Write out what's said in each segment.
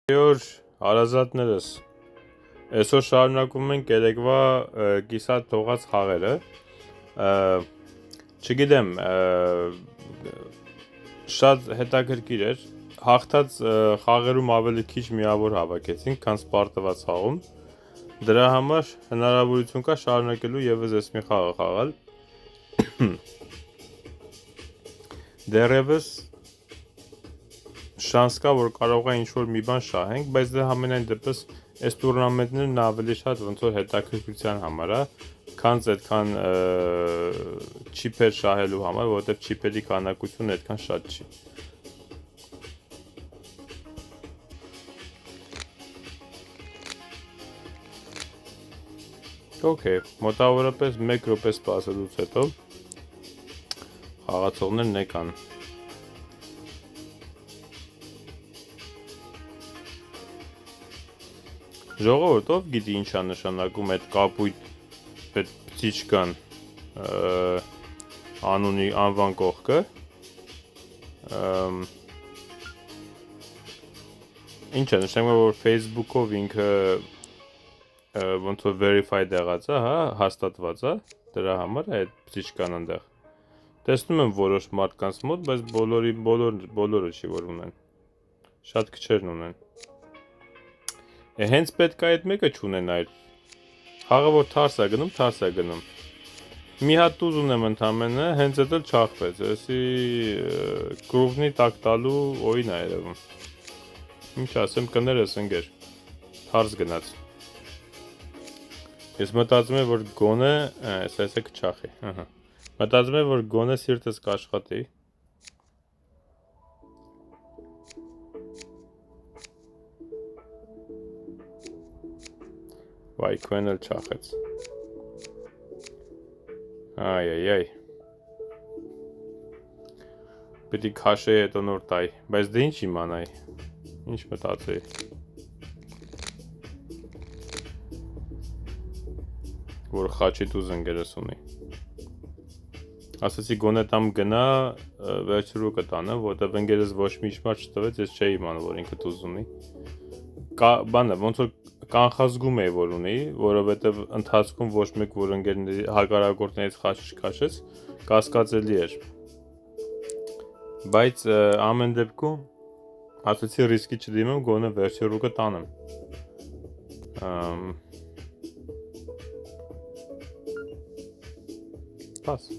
Որ հարազատներս այսօր շարունակում ենք երեկվա կիսատ թողած խաղերը, չգիտեմ, շատ հետաքրքիր էր, հաղթած խաղերում ավելի քիչ միավոր հավաքեցինք, քան սպարտված խաղում, դրա համար հնարավորություն կա շարունակելու եւս այս մի խաղը խաղալ, դեռևս շանս կա, որ կարող է ինչ-որ մի բան շահենք, բայց դե համենայն դեպս այս տուրնամենտներն ավելի շատ ոնց որ հետաքրքրության համար է, քան այդքան չիփեր շահելու համար, որովհետև չիփերի քանակությունը այդքան շատ չի։ Okay, մոտավորապես 1 րոպե սպասելուց հետո խաղացողներն եկան։ Ժողովուրդ, ով գիտի ինչ է նշանակում այդ կապույտ այդ պտիչկան անունի անվան կողքը, ինչ է նշանակում, որ Facebook-ով ինքը ոնց որ verified եղած է, հա, հաստատված է, դրա համար է այդ պտիչկան այնտեղ։ Տեսնում եմ որոշ մարդկանց մոտ, բայց բոլորը չի որ ունեն։ Շատ քչերն ունեն։ Հենց պետք է այդ մեկը չունենայր, խաղը որ թարս է գնում, մի հատ տուզ ունեմ ընդամենը, հենց էդ էլ չախվեց, եսի կրուվնի տակ տալու օին է երևում, ինչ ասեմ կներես ընգեր, թարս գնաց, ես մտածում եմ, որ գոնե, սայսը կչախի, մտածում եմ, որ գոնե սիրտս կաշխատի, վայ, քույն էլ չախեց, այ, պետի քաշեի հետո նոր տայ, բայց դե ինչ իմանայի, ինչ մտածեի, որ խաչի տուզ ընգերս ունի, ասացի գոնե տամ գնա, վերջրու կտանեմ, որտև ընգերս ոչ մի իշխմար չտվեց, ես չէի իմանում, որ ինքը տուզ ունի, բանը, ոնց որ կանխազգում էի, որ ունի, որովհետև ընթացքում ոչ մեկ, որ ընգերների հակարակորդներից խաչ չքաշեց, կասկածելի էր, բայց ամեն դեպքում, ասացի ռիսկի չդիմեմ, գոնե վերջի ռուկը տանեմ, պաս,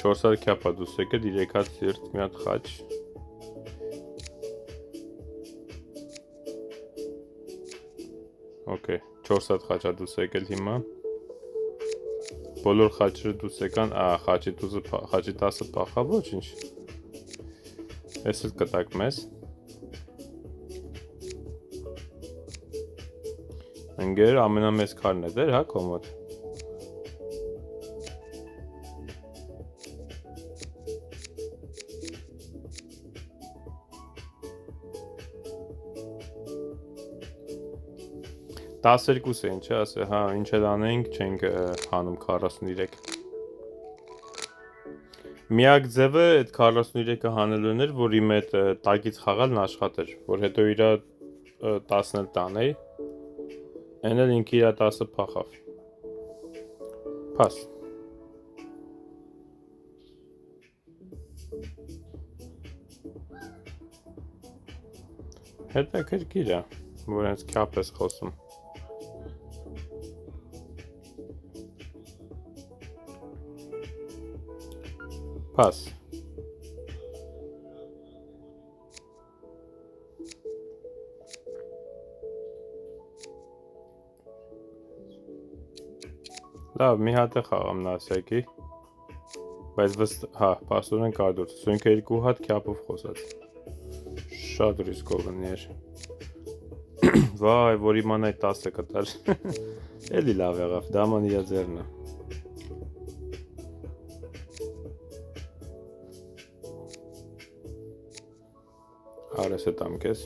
Չորս հատ քյապա դուս եկել, 3 հատ սիրտ, մի հատ խաչ, Okay, 4 հատ խաչա դուս եկել հիմա, բոլոր խաչերը դուս եկան, խաչի 10-ը պախա, ոչ ինչ, ես էլ կտակ մեզ, ընգեր ամենամեծ քարն է դեր, հա կոմոդ, Տասերկուս է ինչ է, ասե, հա, ինչ էլ անենք, չենք հանում 43, միակ ձևը այդ 43-ը հանելուն էր, որ իմ այդ տակից խաղալն աշխատեր, որ հետո իրա 10-ն էլ տանեի, են էլ ինքը իրա 10-ը պախավ, պաս, հետաքրքիր է, որ հենց քյապ ես խոսում, Պաս, լավ, մի հատ է խաղամ նասյակի, բայց հա, պաստորեն կարդուրց, սույնքը 2 հատ քյապով խոսած, շատ ռիսկով ընի էր, վայ, որ իմանայի 10-ը կտար, էլի լավ եղավ, դաման իրա ձերն է, Արես է տամ կես,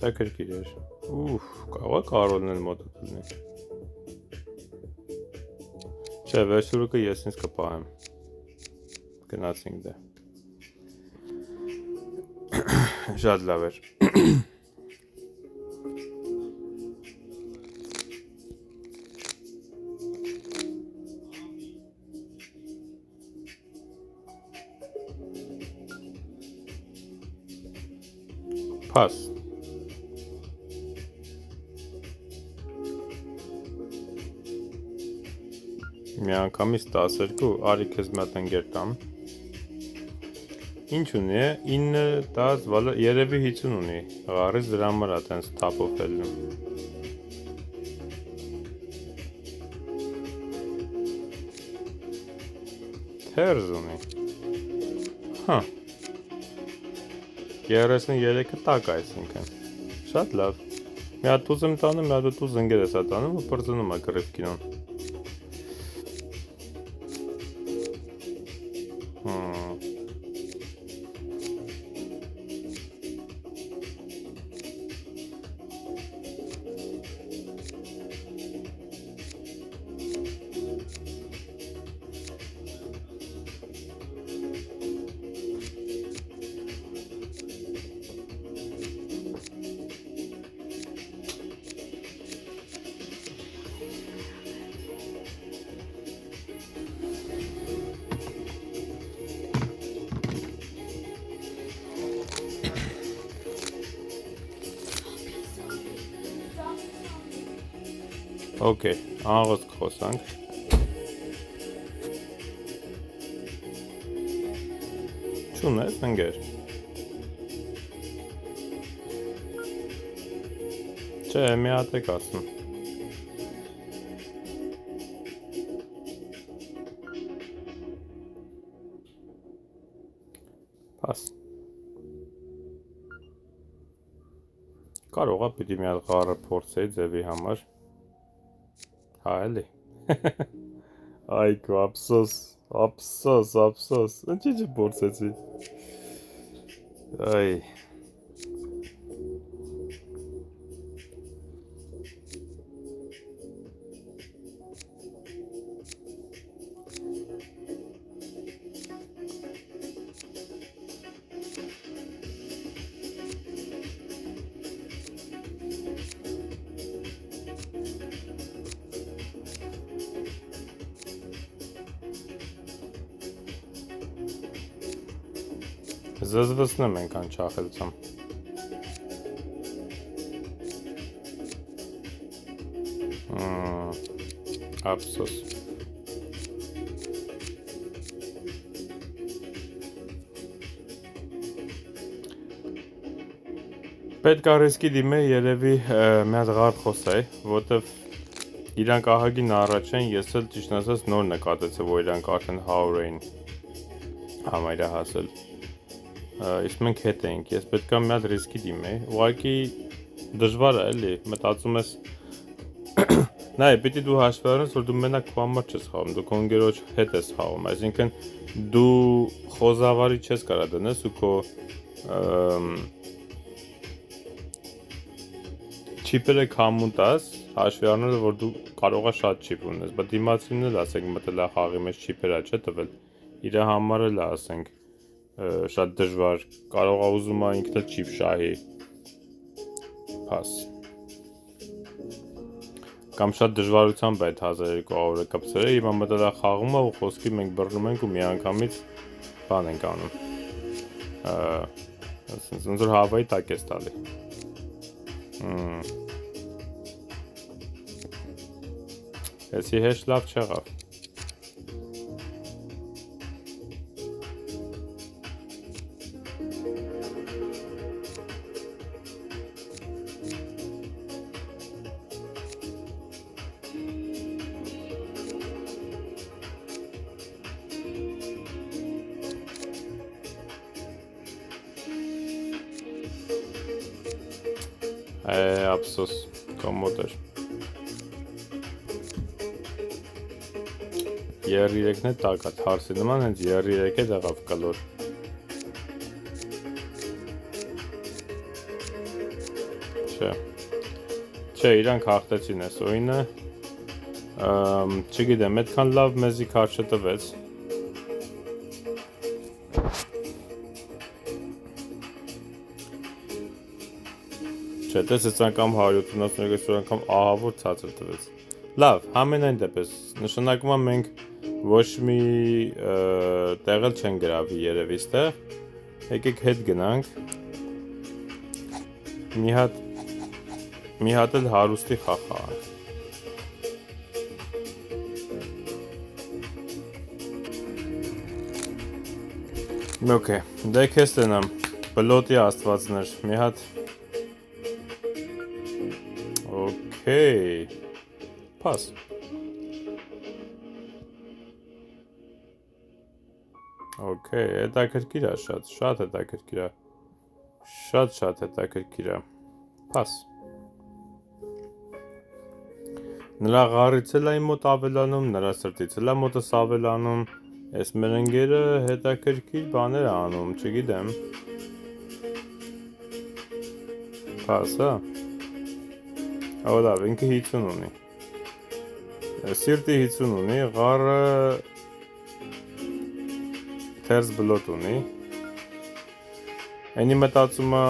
հետաքրքիր էր։ Ուֆ, կարող է կարոլն էլ մոտը դնի։ Չէ, վերջուրուկը ես ինձ կպահեմ։ Գնացինք դե։ Շատ լավ էր։ Pass. Մի անգամից 12, արի քեզ մի հատ ընկեր տամ։ Ինչ ունի է, 9, 10, վալա, երևի 50 ունի, աղարից դրա համար է տենց թապով էլնում։ Թերզ ունի։ Հա։ 33-ը տակ այսինքն։ Շատ լավ։ Մի հատ ուզ եմ տանում, մի հատ ուզ ընկեր ես տանում ու պրծնում է կռիվ կինոն։ Okay, աղոտ խոսանք։ Չունես ընկեր։ Չէ, մի հատ եք ասում։ Պաս։ Կարող է պիտի մի հատ ղարը փորձեի ձևի համար։ Հա էլի։ Այգո, ափսոս, ինչի չփորձեցի։ Այ։ Զզվսնեմ ենք անչախելցամ։ Ափսոս։ Պետք է ռիսկի դիմեի երևի մի հատ ղարդ խոսայի, որտեվ իրանք ահագին առաջ են, ես էլ ճիշտ ասած նոր նկատեցի, որ իրանք արդեն հաուր էին համարյա հասել։ Իսկ մենք հետ էինք, ես պետք է մի հատ ռիսկի դիմեի, ուղղակի դժվար է էլի, մտածում ես նայ, պիտի դու հաշվի առնես, որ դու մենակ քո համար չես խաղում, դու քո ընկերոջ հետ ես խաղում, այսինքն դու խոզավարի չես կարա դնես ու քո չիպերը կամուն տաս, հաշվի առնելով, որ դու կարող է շատ չիպ ունես, բայց դիմացինն էլ ասենք մտել է խաղի մեջ չիպերա չէ տվել, իր համար էլ ասենք շատ դժվար, կարող է ուզում է ինքն էլ չիպ շահի, պաս, կամ շատ դժվարությամբ այդ 1200-ը կպցրել, հիմա մտել է խաղում է ու խոսքի մենք բռնում ենք ու մի անգամից բան ենք անում, ոնց որ հավայի տակ ես տալի, Էսի հեշտ լավ չեղավ։ Ափսոս, կոմոդ էր։ 33-ն է տակա, թարսի նման հենց 33 է դեղավ կլոր։ Չէ, իրանք հաղթեցին այս օրինը, չգիտեմ, այդքան լավ մեզի քարտ չտվեց։ Չէ, տեսեց անգամ 172 անգամ ահավոր ցածր տվեց։ Լավ, համենայն դեպս, նշանակում է մենք ոչ մի տեղել չեն գրավի երևի ստեղ, եկեք հետ գնանք, մի հատ էլ հարուստի խախանք։ Okay, դե քեզ տնամ, բլոտի աստվածներ, մի հատ, okay, պաս, okay, հետաքրքիր է շատ հետաքրքիր է, շատ հետաքրքիր է, պաս, նրա ղարից էլ այն մոտ ավելանում, նրա սրտից էլ մոտս ավելանում, ես մեր ընկերը հետաքրքիր բաներ անում, չգիտեմ, պաս, լավ, ինքը 50 ունի, սիրտի 50 ունի, ղարը թերս բլոտ ունի, այնի մտածումը,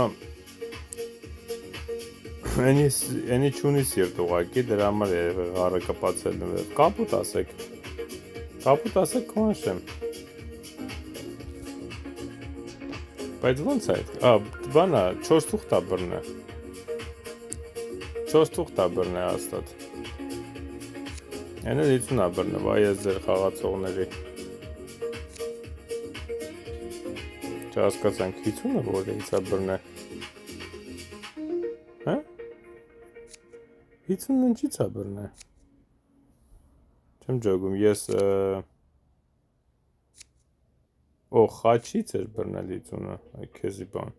այնի չունի սիրտ ուղակի, դրա համար ղարը կպացել նվեր, կապուտ ասեք կոնշեմ, բայց ոնց է այդ, բանա, 4 թուղթա բրն է, 4 թուղթա բրն է աստատ, այն էլ 50 բրն է, վայ ես ձեր խաղացողների, չհասկացանք 50-ը որից է բրն է, 50-ն ինչից է բրն է, չեմ ջոգում, ես, խաչից էր բրնել 50-ը, այ քեզի բան,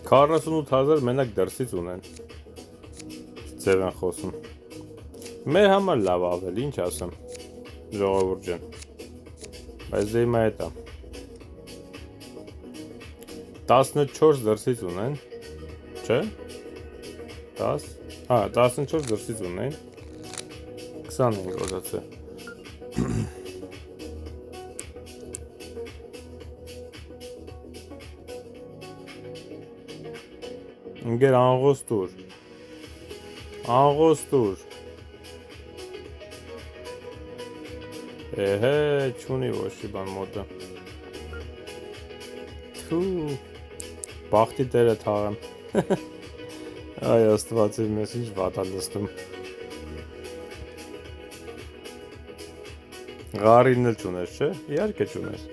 $48,000 մենակ դրսից ունեն, ձև են խոսում, մեր համար լավ ավել, ինչ ասեմ, ժողովուրդ ջան, բայց դե հիմա հետ է, 14 դրսից ունեն, չէ, 14 դրսից ունեն, 25 որդացը, ընգեր անգոստուր, չունի ոչի բան մոտը, բաղթի տերը թաղեմ, այ աստվածի մեզ ինչ վատ է լստում, ղարին էլ չունես, չէ, իհարկե չունես,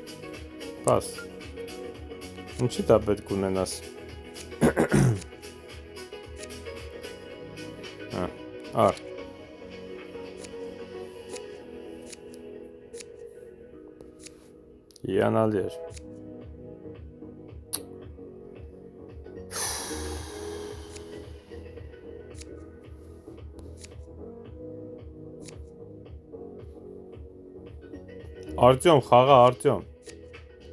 պաս, ինչի դա պետք ունենաս, Ար Հիանալի էր Արտյոմ, խաղա Արտյոմ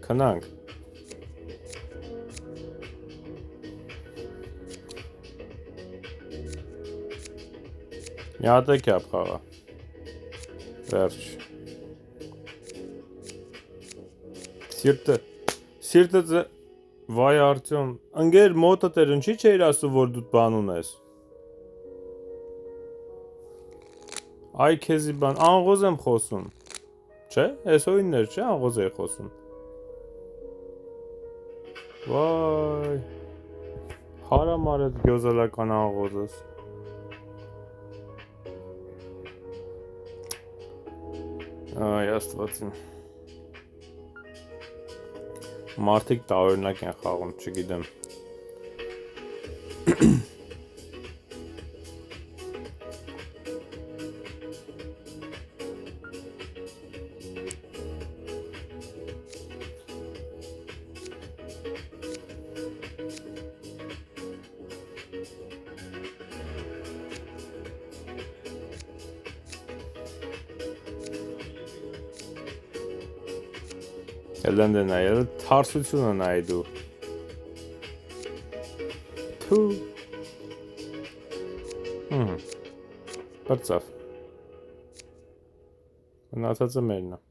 Քնանք Մի հատ է կապ խաղա Վերջ Սիրտը Վայ Արտյոմ Ընգեր մոտդ էր ինչի չէիր ասում որ դու բան ունես Այ քեզի բան Անգոզ եմ խոսում Չէ այս օրիններ չէ անգոզ էի խոսում Վայ Հարամ արեց գյոզալական անգոզս Այ աստվածին Մարդիկ տարօրինակ են խաղում, չգիտեմ Ելեն դե նայել, թարսությունը նայ դու։ Թու։ Բրծավ։ Մնացածը մերն է։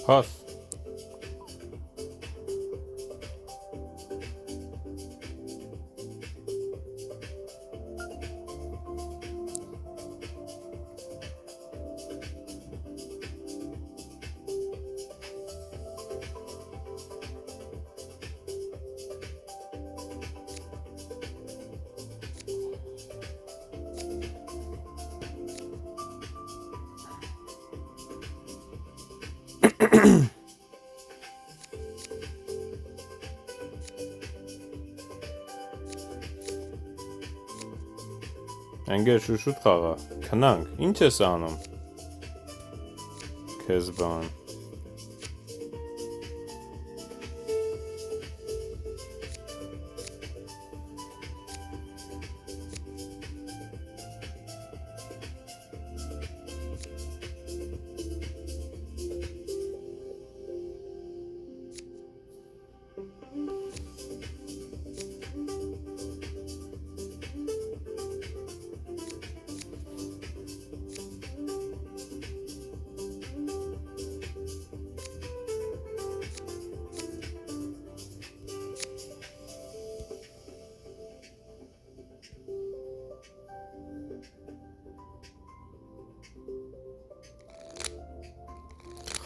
Հաս։ Ընկեր շուշուտ խաղա, քնանք, ինչ ես անում, քեզ բան,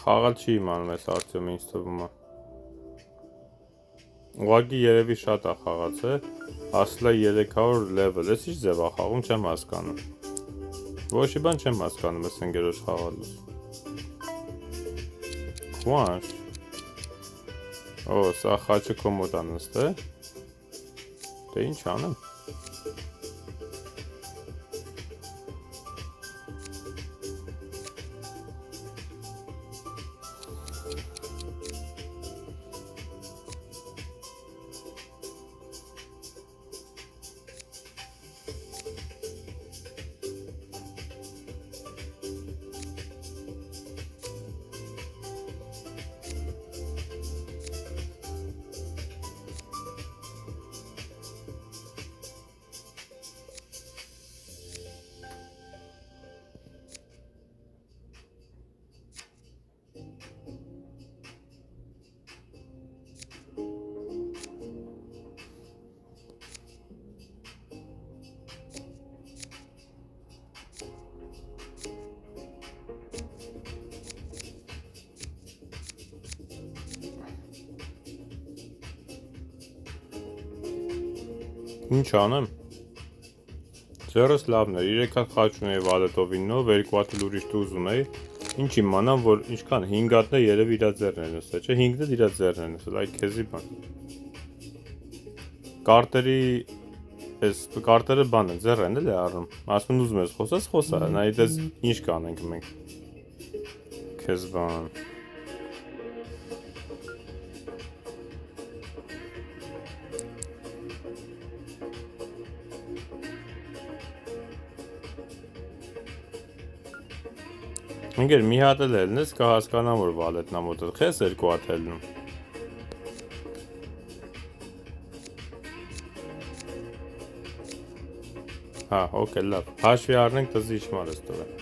խաղալ չի իմանում ես Արտյոմը ինձ թվում է, ուղղակի երևի շատ է խաղացել, ասլա 300 level, ես ինչ ձև է խաղում չեմ հասկանում, ոչի բան չեմ հասկանում ես ընկերոջ խաղալուց, քուանշ, օ, սա խաչը քո մոտ է նստել, դե ինչ անեմ, ինչ անեմ, ձերս լավն էր, 3 հատ խաչ ունեի վալետովինով, 2 հատ ուրիշ տուզ ունեի, ինչ իմանամ, որ ինչքան 5 հատն է երևի իրա ձեռն են նստել, չէ, 5-ն էլ իրա ձեռն են նստել, այ քեզի բան, կարտերը բան են, ձեռ են էլ է առում, ասում ուզում ես խոսած խոսա, նայի դες ինչ կանենք մենք, քեզ բան, ընկեր մի հատ էլ ելնես, կհասկանամ, որ վալետնա մոտդ, խես 2 հատ ելնում, հա, ոկե, լավ, հաշվի առնենք տզի իչմար ես տվել,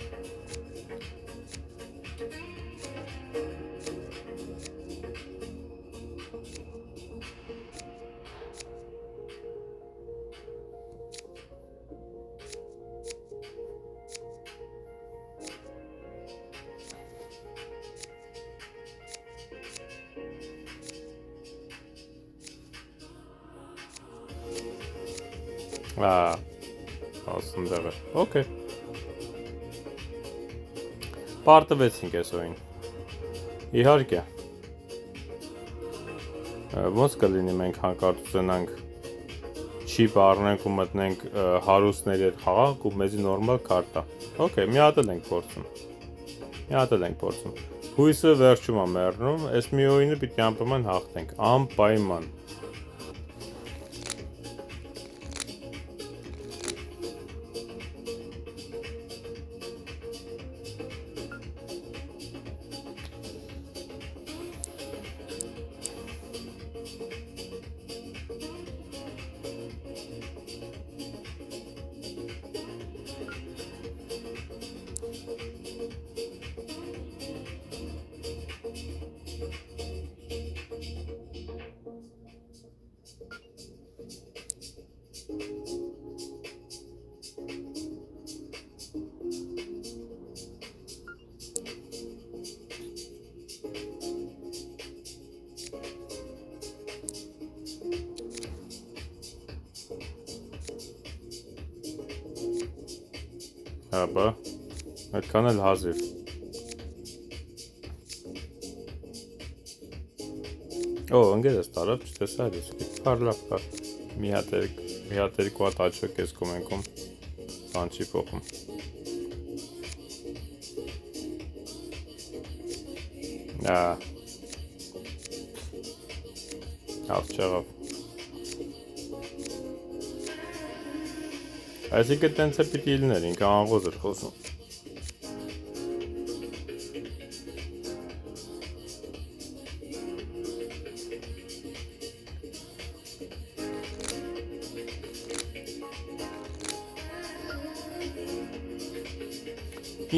10 դեղեր, okay պարտվեցինք այսօրին, իհարկե ոնց կլինի մենք հանկարծ ուզենանք չիպ առնենք ու մտնենք հարուստների հետ խաղանք ու մեզի նորմալ կարտա, okay մի հատ էլ ենք փորձում, հույսը վերջում է մեռնում, այս մի օրինը պիտի անպայման հաղթենք, անպայման Հապա, այդքան էլ հազիվ ընգերս տարավ չտեսա դիսկի, լավ, մի հատ երկու հատ աչոք ես կոմենքում, բան չի փոխում Ավ չեղավ Այսինքն տենց է պիտի իլներ, ինքը անղոզ էր խոսում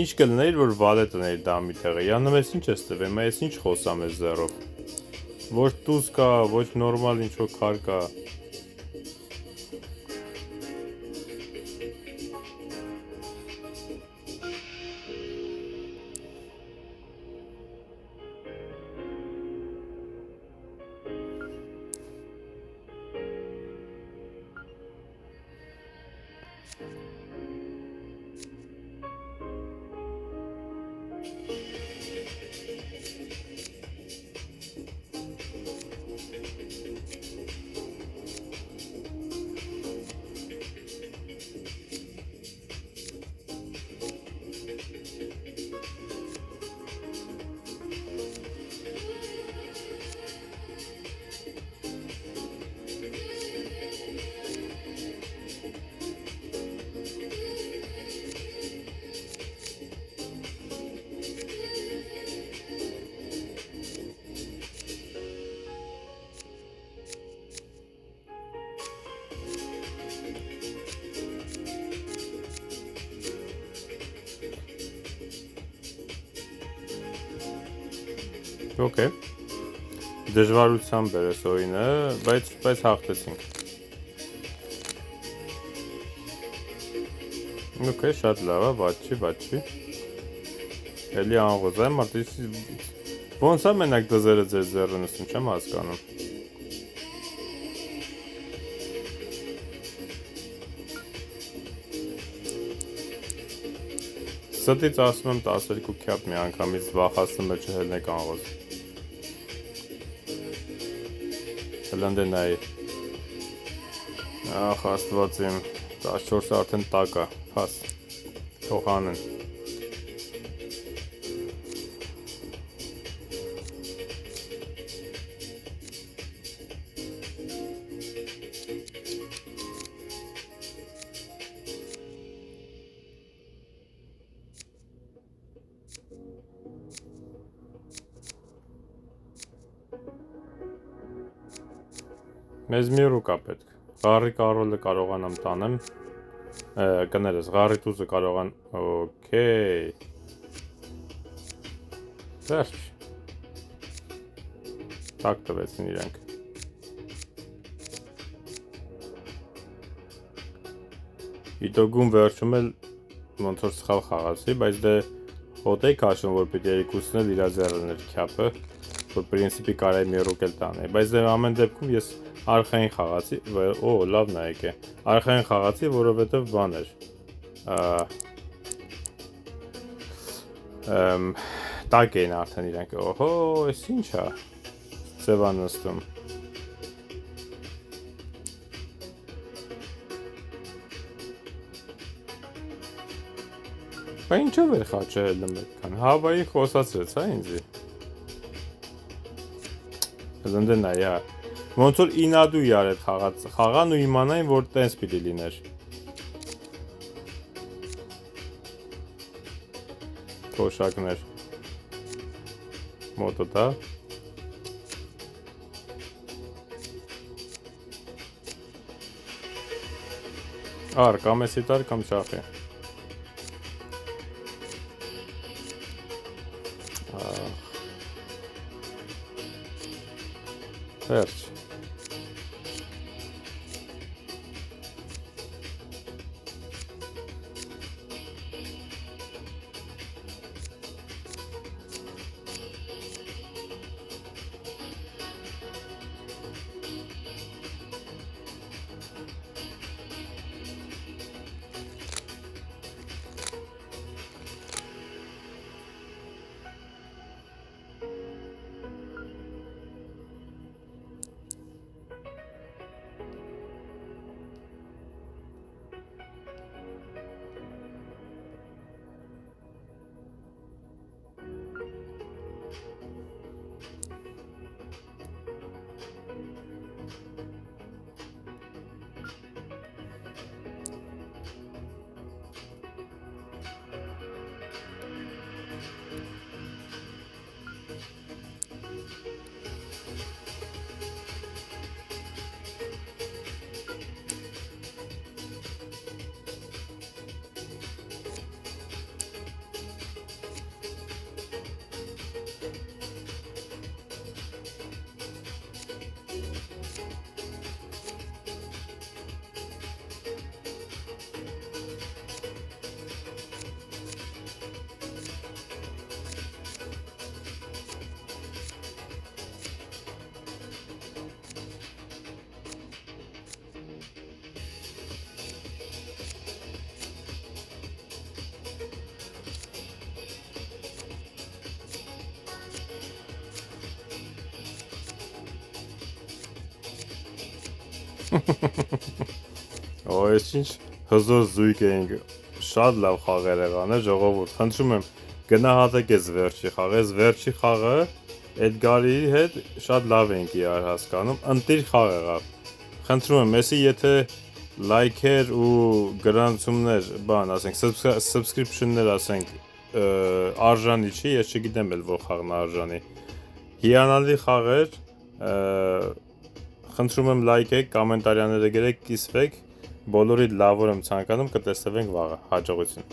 Ինչ կլներ, որ վալետն էր դա մի տեղը, յանեմ ես ինչ ես տվեմ, ես ինչ խոսամ ես զերով Ոչ տուզ կա, ոչ նորմալ ինչ-որ քար կա Okay. Դժվարությամբ էր այս օրինը, բայց հաղթեցինք։ Okay, շատ լավ է, բաչի։ Էլի անղոզ է, մարդիս ոնց է մենակ դզերը ձեր ձեռը նստում, չեմ հասկանում։ Ստից ասում եմ 12 քյապ մի անգամից վախացնում է չհելնեք անղոզ։ Հլանդե նայի։ Ախ, աստված իմ, 14 արդեն տակ է, փաս, թող անեն։ Մեզ մի ռուկ է պետք, ғարի կարոլը կարողանամ տանեմ, կներես, ғարի տուզը կարողան, ոքեյ, վերջ, տակ տվեցին իրենք, իտոգում վերջում էլ ոնց որ սխալ խաղացի, բայց դե հոտ էի քաշում, որ պիտի երկուսն էլ իրա ձեռն էր քյապը, որ պրինցիպի կարելի մի ռուկ էլ տանել, բայց դե ամեն դեպքում ես արխային խաղացի, լավն է եկե, արխային խաղացի, որովհետև բան էր, տակ էին արդեն իրանք, օհո, ես ինչ է, ձևան նստում, բա ինչով էր խաչը հելնում այդքան, Հավայի խոսացրեց, հա ինձի, Լնդեն է, հա, ոնց որ ինադու յար էդ խաղան ու իմանային, որ տենց պիտի լիներ, թոշակներ, մոտը դա, կամ էսի տար, կամ շախի, վերջ, Այս ինչ հզոր զույգ էինք, շատ լավ խաղեր եղան, ժողովուրդ, խնդրում եմ, գնահատեք այս վերջի խաղը, այս վերջի խաղը Էդգարի հետ շատ լավ էինք իրար հասկանում, ընտիր խաղ եղավ, խնդրում եմ, այսի եթե լայքեր ու գրանցումներ, բան, ասենք, subscription-ներ, ասենք, արժանի չի, ես չգիտեմ էլ, որ խաղն արժանի, հիանալի խաղեր, խնդրում եմ լայքեք, կոմենտարյաները գրեք, կիսվեք, բոլորիդ լավ որ եմ ցանկանում, կտեսնվենք վաղը, հաջողություն։